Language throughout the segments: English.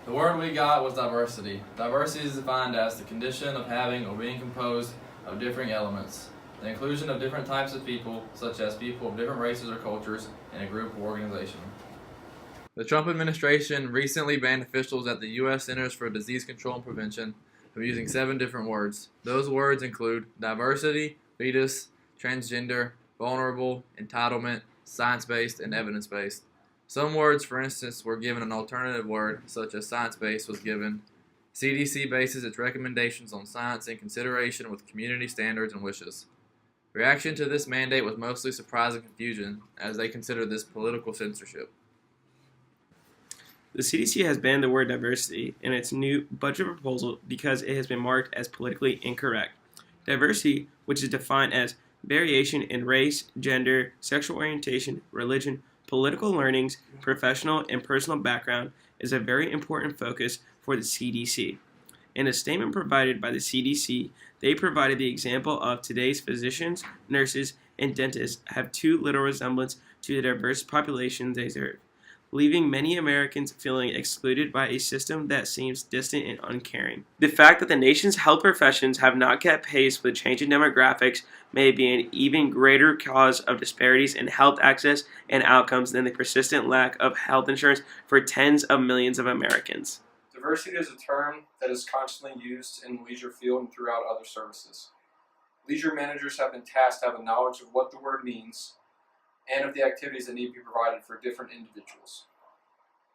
The word we got was diversity. Diversity is defined as the condition of having or being composed of differing elements. The inclusion of different types of people, such as people of different races or cultures, in a group or organization. The Trump administration recently banned officials at the U.S. Centers for Disease Control and Prevention from using 7 different words. Those words include diversity, fetus, transgender, vulnerable, entitlement, science-based, and evidence-based. Some words, for instance, were given an alternative word, such as science-based was given. CDC bases its recommendations on science in consideration with community standards and wishes. Reaction to this mandate was mostly surprise and confusion, as they consider this political censorship. The CDC has banned the word diversity in its new budget proposal because it has been marked as politically incorrect. Diversity, which is defined as variation in race, gender, sexual orientation, religion, political learnings, professional and personal background, is a very important focus for the CDC. In a statement provided by the CDC, they provided the example of today's physicians, nurses, and dentists have too little resemblance to the diverse population they serve, leaving many Americans feeling excluded by a system that seems distant and uncaring. The fact that the nation's health professions have not kept pace with changing demographics may be an even greater cause of disparities in health access and outcomes than the persistent lack of health insurance for tens of millions of Americans. Diversity is a term that is constantly used in the leisure field and throughout other services. Leisure managers have been tasked to have a knowledge of what the word means and of the activities that need to be provided for different individuals.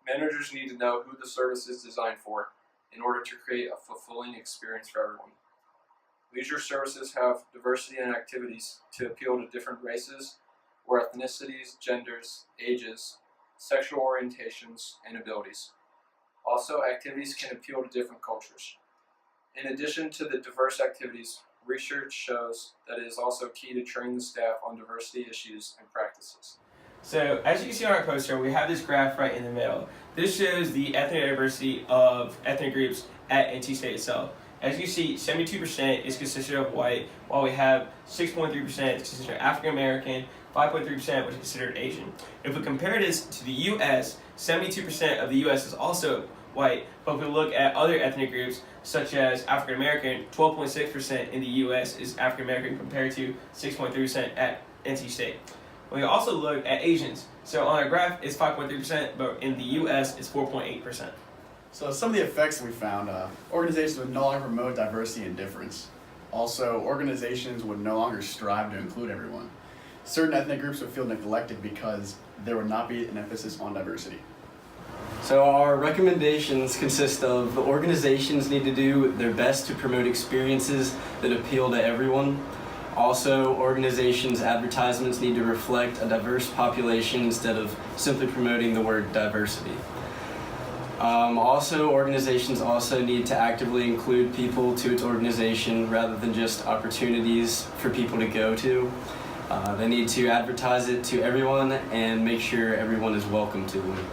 Managers need to know who the service is designed for in order to create a fulfilling experience for everyone. Leisure services have diversity in activities to appeal to different races or ethnicities, genders, ages, sexual orientations, and abilities. Also, activities can appeal to different cultures. In addition to the diverse activities, research shows that it is also key to train the staff on diversity issues and practices. So, as you can see on our poster, we have this graph right in the middle. This shows the ethnic diversity of ethnic groups at NC State itself. As you see, 72% is consisted of white, while we have 6.3% is considered African American, 5.3% was considered Asian. If we compare this to the U.S., 72% of the U.S. is also white, but if we look at other ethnic groups, such as African American, 12.6% in the U.S. is African American compared to 6.3% at NC State. We also look at Asians. So on our graph, it's 5.3%, but in the U.S., it's 4.8%. So some of the effects we found, organizations would no longer promote diversity and difference. Also, organizations would no longer strive to include everyone. Certain ethnic groups would feel neglected because there would not be an emphasis on diversity. So our recommendations consist of the organizations need to do their best to promote experiences that appeal to everyone. Also, organizations' advertisements need to reflect a diverse population instead of simply promoting the word diversity. Also, organizations also need to actively include people to its organization rather than just opportunities for people to go to. They need to advertise it to everyone and make sure everyone is welcome to them.